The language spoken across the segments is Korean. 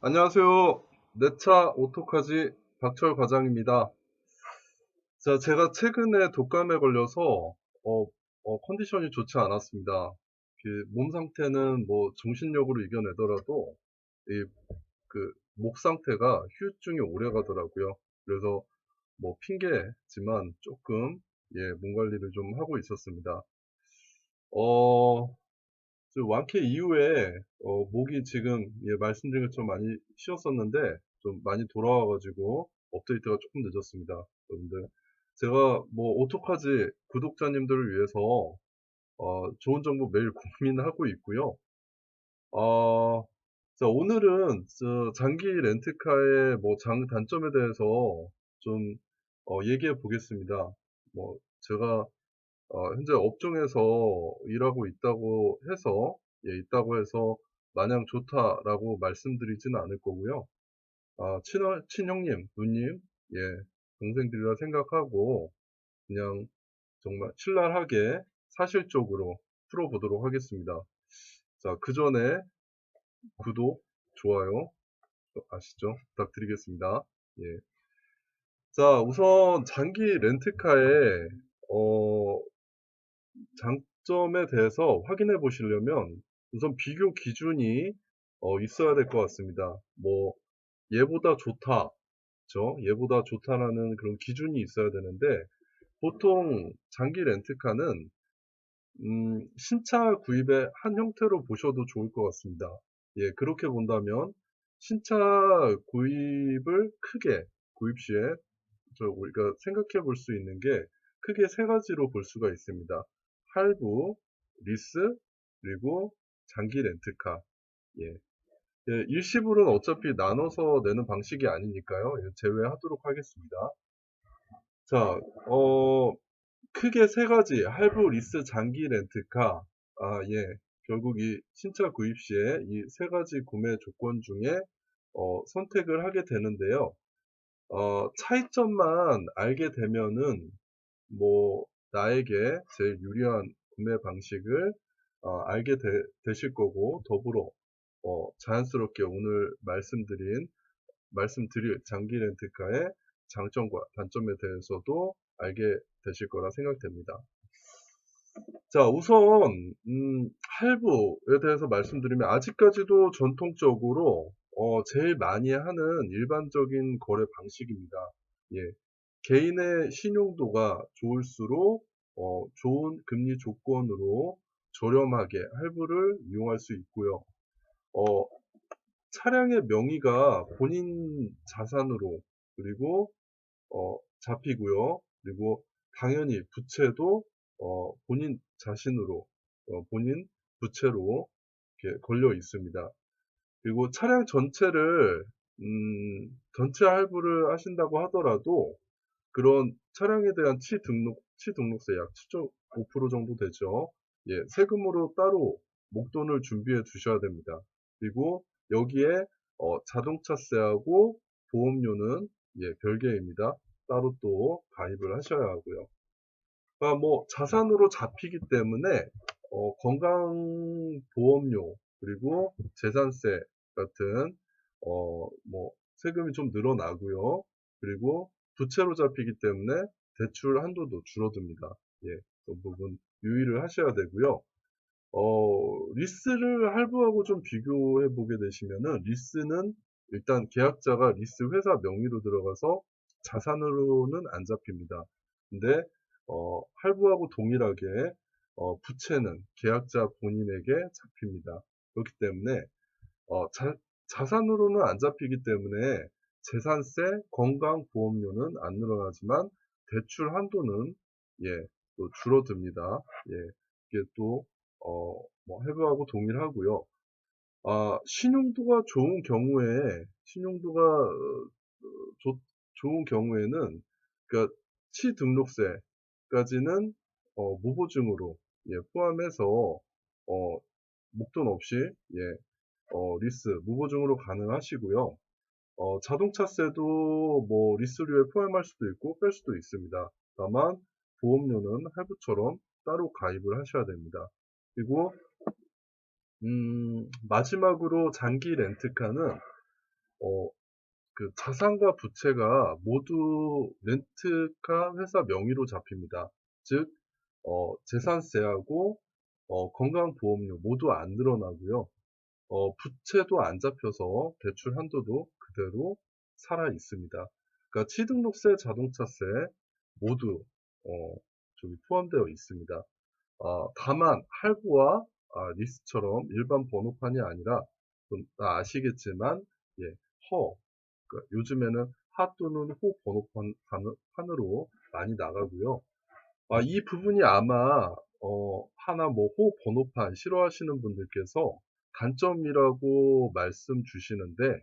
안녕하세요. 내 차 오토카지 박철 과장입니다. 자, 제가 최근에 독감에 걸려서 어, 컨디션이 좋지 않았습니다. 몸 상태는 뭐 정신력으로 이겨내더라도 이 목 상태가 휴유증이 오래 가더라고요. 그래서 뭐 핑계지만 조금 몸 관리를 좀 하고 있었습니다. 어, 완쾌 이후에 목이 지금 말씀드린 것처럼 많이 쉬었었는데 좀 많이 돌아와가지고 업데이트가 조금 늦었습니다. 여러분들 제가 뭐 오토카즈 구독자님들을 위해서 좋은 정보 매일 고민하고 있고요. 어, 자, 오늘은 장기 렌트카의 뭐 장단점에 대해서 좀 얘기해 보겠습니다. 뭐 제가 현재 업종에서 일하고 있다고 해서 마냥 좋다라고 말씀드리지는 않을 거고요. 친형님, 누님, 예, 동생들이라 생각하고 그냥 정말 신랄하게 사실적으로 풀어보도록 하겠습니다. 자, 그 전에 구독, 좋아요 아시죠? 부탁드리겠습니다. 예. 자, 우선 장기 렌트카의 어, 장점에 대해서 확인해 보시려면 우선 비교 기준이 있어야 될 것 같습니다. 뭐 얘보다 좋다, 그죠? 얘보다 좋다라는 그런 기준이 있어야 되는데 보통 장기 렌트카는 신차 구입의 한 형태로 보셔도 좋을 것 같습니다. 예, 그렇게 본다면 신차 구입을 크게 구입 시에 우리가 생각해 볼 수 있는 게 크게 세 가지로 볼 수가 있습니다. 할부, 리스, 그리고 장기 렌트카. 예. 예, 일시불은 어차피 나눠서 내는 방식이 아니니까요. 예, 제외하도록 하겠습니다. 자, 크게 세 가지, 할부, 리스, 장기 렌트카. 예. 결국 이 신차 구입 시에 이 세 가지 구매 조건 중에 선택을 하게 되는데요. 차이점만 알게 되면은 뭐 나에게 제일 유리한 구매 방식을 알게 되실 거고 더불어 자연스럽게 오늘 말씀드릴 장기 렌트카의 장점과 단점에 대해서도 알게 되실 거라 생각됩니다. 자, 우선 할부에 대해서 말씀드리면 아직까지도 전통적으로 제일 많이 하는 일반적인 거래 방식입니다. 예. 개인의 신용도가 좋을수록 좋은 금리 조건으로 저렴하게 할부를 이용할 수 있고요. 어, 차량의 명의가 본인 자산으로 그리고 잡히고요. 그리고 당연히 부채도 본인 자신으로 본인 부채로 이렇게 걸려 있습니다. 그리고 차량 전체를 전체 할부를 하신다고 하더라도 그런 차량에 대한 취등록세 약 7.5% 정도 되죠. 예, 세금으로 따로 목돈을 준비해 두셔야 됩니다. 그리고 여기에 자동차세하고 보험료는 별개입니다. 따로 또 가입을 하셔야 하고요. 그러니까 뭐 자산으로 잡히기 때문에 건강보험료 그리고 재산세 같은 뭐 세금이 좀 늘어나고요. 그리고 부채로 잡히기 때문에 대출 한도도 줄어듭니다. 예, 그 부분 유의를 하셔야 되고요. 리스를 할부하고 좀 비교해 보게 되시면은 리스는 일단 계약자가 리스 회사 명의로 들어가서 자산으로는 안 잡힙니다. 근데 할부하고 동일하게 부채는 계약자 본인에게 잡힙니다. 그렇기 때문에 자산으로는 안 잡히기 때문에 재산세, 건강보험료는 안 늘어나지만 대출 한도는 또 줄어듭니다. 예, 이게 또 뭐 할부하고 동일하고요. 신용도가 좋은 경우에는 그러니까 취등록세까지는 무보증으로 포함해서 목돈 없이 리스 무보증으로 가능하시고요. 자동차세도 뭐 리스료에 포함할 수도 있고 뺄 수도 있습니다. 다만 보험료는 할부처럼 따로 가입을 하셔야 됩니다. 그리고 마지막으로 장기 렌트카는 어, 그 자산과 부채가 모두 렌트카 회사 명의로 잡힙니다. 즉, 재산세하고 건강보험료 모두 안 늘어나고요. 부채도 안 잡혀서 대출 한도도 그대로 살아 있습니다. 그러니까 취등록세, 자동차세 모두 저기 포함되어 있습니다. 다만 할부와 리스처럼 일반 번호판이 아니라 좀 아시겠지만 예, 그러니까 요즘에는 하 또는 호 번호판으로 많이 나가고요. 이 부분이 아마 하나 뭐 호 번호판 싫어하시는 분들께서 단점이라고 말씀 주시는데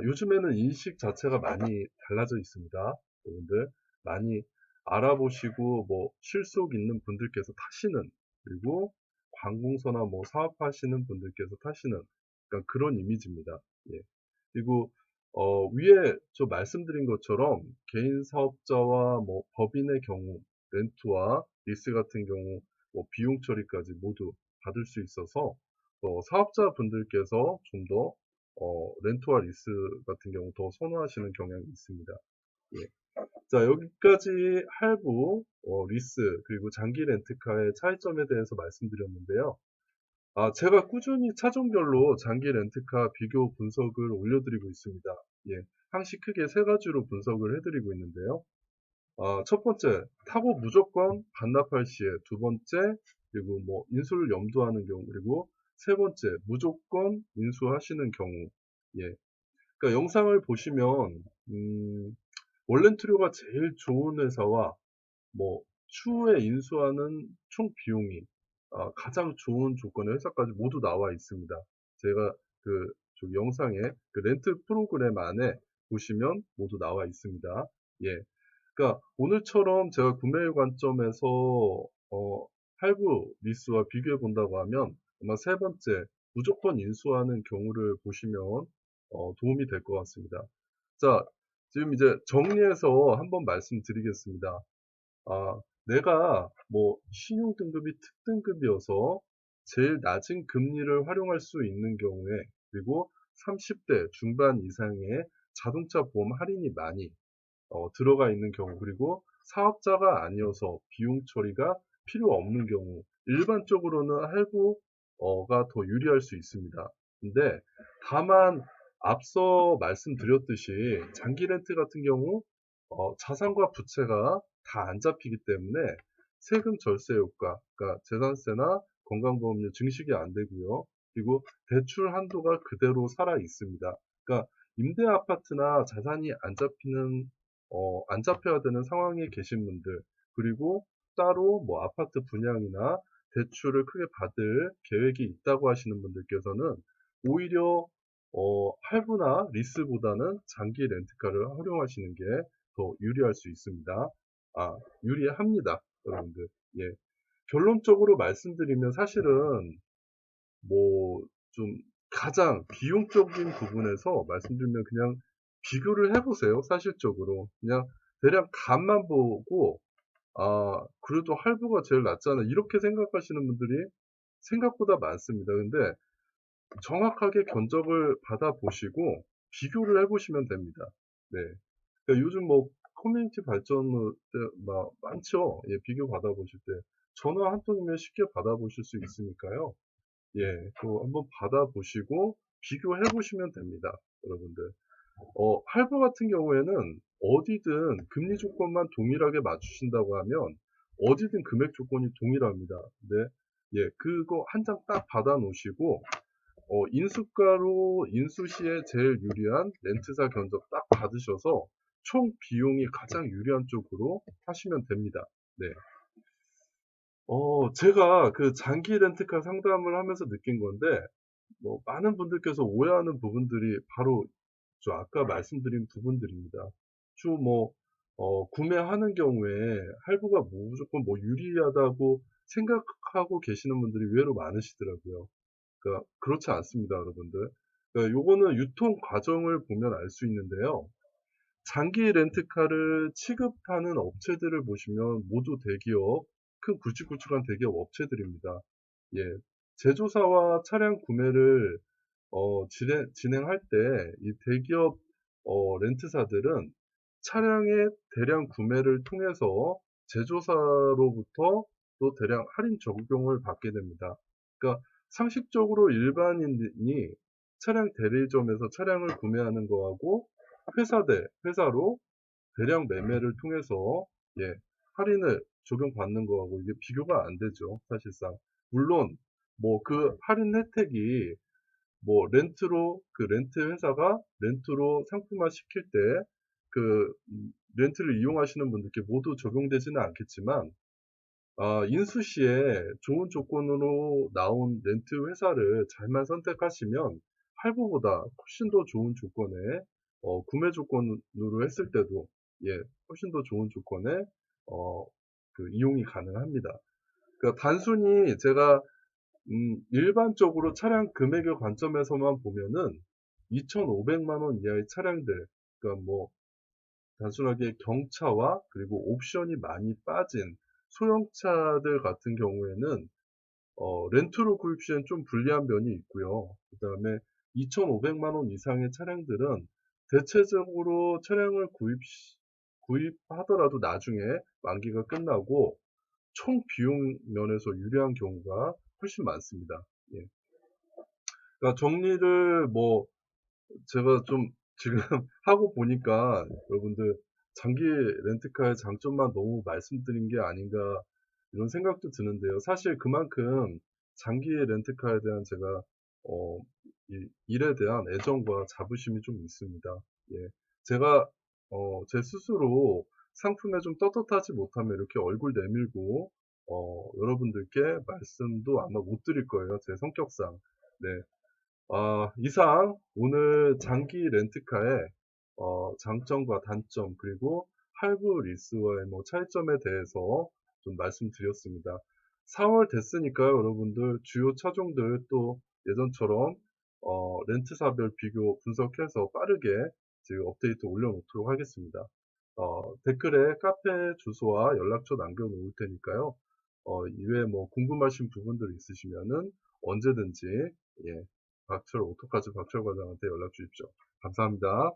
요즘에는 인식 자체가 많이 달라져 있습니다. 여러분들 많이 알아보시고 뭐 실속 있는 분들께서 타시는 그리고 관공서나 뭐 사업하시는 분들께서 타시는 그러니까 그런 이미지입니다. 예. 그리고 위에 저 말씀드린 것처럼 개인 사업자와 뭐 법인의 경우 렌트와 리스 같은 경우 뭐 비용 처리까지 모두 받을 수 있어서 사업자분들께서 좀 더 렌트와 리스 같은 경우 더 선호하시는 경향이 있습니다. 예. 자, 여기까지 할부, 리스, 그리고 장기 렌트카의 차이점에 대해서 말씀드렸는데요. 제가 꾸준히 차종별로 장기 렌트카 비교 분석을 올려드리고 있습니다. 예, 항시 크게 세 가지로 분석을 해드리고 있는데요. 첫 번째, 타고 무조건 반납할 시에, 두 번째, 그리고 뭐 인수를 염두하는 경우, 그리고 세 번째, 무조건 인수하시는 경우. 예, 그러니까 영상을 보시면 월렌트료가 제일 좋은 회사와 뭐 추후에 인수하는 총 비용이 가장 좋은 조건의 회사까지 모두 나와 있습니다. 제가 저 영상에 그 렌트 프로그램 안에 보시면 모두 나와 있습니다. 예. 그러니까 오늘처럼 제가 구매율 관점에서 할부 리스와 비교해 본다고 하면 아마 세 번째 무조건 인수하는 경우를 보시면 도움이 될 것 같습니다. 자, 지금 이제 정리해서 한번 말씀드리겠습니다. 내가 뭐 신용등급이 특등급이어서 제일 낮은 금리를 활용할 수 있는 경우에 그리고 30대 중반 이상의 자동차 보험 할인이 많이 들어가 있는 경우 그리고 사업자가 아니어서 비용 처리가 필요 없는 경우 일반적으로는 할부가 더 유리할 수 있습니다. 근데 다만 앞서 말씀드렸듯이 장기 렌트 같은 경우 자산과 부채가 다 안 잡히기 때문에 세금 절세 효과, 그러니까 재산세나 건강보험료 증식이 안 되고요. 그리고 대출 한도가 그대로 살아 있습니다. 그러니까 임대 아파트나 자산이 안 잡혀야 되는 상황에 계신 분들, 그리고 따로 뭐 아파트 분양이나 대출을 크게 받을 계획이 있다고 하시는 분들께서는 오히려 할부나 리스보다는 장기 렌트카를 활용하시는 게 더 유리할 수 있습니다. 유리합니다, 여러분들. 예. 결론적으로 말씀드리면 사실은 뭐 좀 가장 비용적인 부분에서 말씀드리면 그냥 비교를 해보세요. 사실적으로. 그냥 대략 값만 보고 그래도 할부가 제일 낫잖아. 이렇게 생각하시는 분들이 생각보다 많습니다. 근데 정확하게 견적을 받아보시고 비교를 해보시면 됩니다. 네. 그러니까 요즘 뭐 커뮤니티 발전 막 많죠. 예, 비교 받아보실 때. 전화 한 통이면 쉽게 받아보실 수 있으니까요. 예, 그거 한번 받아보시고 비교해보시면 됩니다. 여러분들. 할부 같은 경우에는 어디든 금리 조건만 동일하게 맞추신다고 하면 어디든 금액 조건이 동일합니다. 근데 예, 그거 한 장 딱 받아 놓으시고 인수가로 인수 시에 제일 유리한 렌트사 견적 딱 받으셔서 총 비용이 가장 유리한 쪽으로 하시면 됩니다. 네. 제가 그 장기 렌트카 상담을 하면서 느낀 건데, 뭐, 많은 분들께서 오해하는 부분들이 바로 저 아까 말씀드린 부분들입니다. 주 뭐, 구매하는 경우에 할부가 무조건 뭐 유리하다고 생각하고 계시는 분들이 의외로 많으시더라고요. 그러니까 그렇지 않습니다, 여러분들. 그러니까 요거는 유통 과정을 보면 알 수 있는데요. 장기 렌트카를 취급하는 업체들을 보시면 모두 대기업, 큰 굵직굵직한 대기업 업체들입니다. 예. 제조사와 차량 구매를 진행할 때 이 대기업 렌트사들은 차량의 대량 구매를 통해서 제조사로부터 또 대량 할인 적용을 받게 됩니다. 그러니까 상식적으로 일반인이 차량 대리점에서 차량을 구매하는 거하고 회사로 대량 매매를 통해서 예, 할인을 적용받는 거하고 이게 비교가 안 되죠, 사실상. 물론 뭐 그 할인 혜택이 뭐 렌트 회사가 렌트로 상품화 시킬 때 그 렌트를 이용하시는 분들께 모두 적용되지는 않겠지만, 인수시에 좋은 조건으로 나온 렌트 회사를 잘만 선택하시면 할부보다 훨씬 더 좋은 조건에, 구매 조건으로 했을 때도 예, 훨씬 더 좋은 조건에 어, 그 이용이 가능합니다. 그러니까 단순히 제가 일반적으로 차량 금액의 관점에서만 보면은 2,500만 원 이하의 차량들, 그러니까 뭐 단순하게 경차와 그리고 옵션이 많이 빠진 소형차들 같은 경우에는 렌트로 구입 시엔 좀 불리한 면이 있고요. 그 다음에 2,500만 원 이상의 차량들은 대체적으로 차량을 구입하더라도 나중에 만기가 끝나고 총 비용 면에서 유리한 경우가 훨씬 많습니다. 예. 그러니까 정리를 뭐 제가 좀 지금 하고 보니까 여러분들 장기 렌트카의 장점만 너무 말씀드린 게 아닌가 이런 생각도 드는데요. 사실 그만큼 장기 렌트카에 대한 제가 어, 이 일에 대한 애정과 자부심이 좀 있습니다. 예. 제가 제 스스로 상품에 좀 떳떳하지 못하면 이렇게 얼굴 내밀고 여러분들께 말씀도 아마 못 드릴 거예요. 제 성격상. 네. 이상 오늘 장기 렌트카의 장점과 단점 그리고 할부 리스와의 뭐 차이점에 대해서 좀 말씀드렸습니다. 4월 됐으니까요, 여러분들 주요 차종들 또 예전처럼 렌트사별 비교 분석해서 빠르게 지금 업데이트 올려놓도록 하겠습니다. 댓글에 카페 주소와 연락처 남겨놓을 테니까요. 이외에 뭐 궁금하신 부분들 있으시면은 언제든지 예, 오토카즈 박철 과장한테 연락 주십시오. 감사합니다.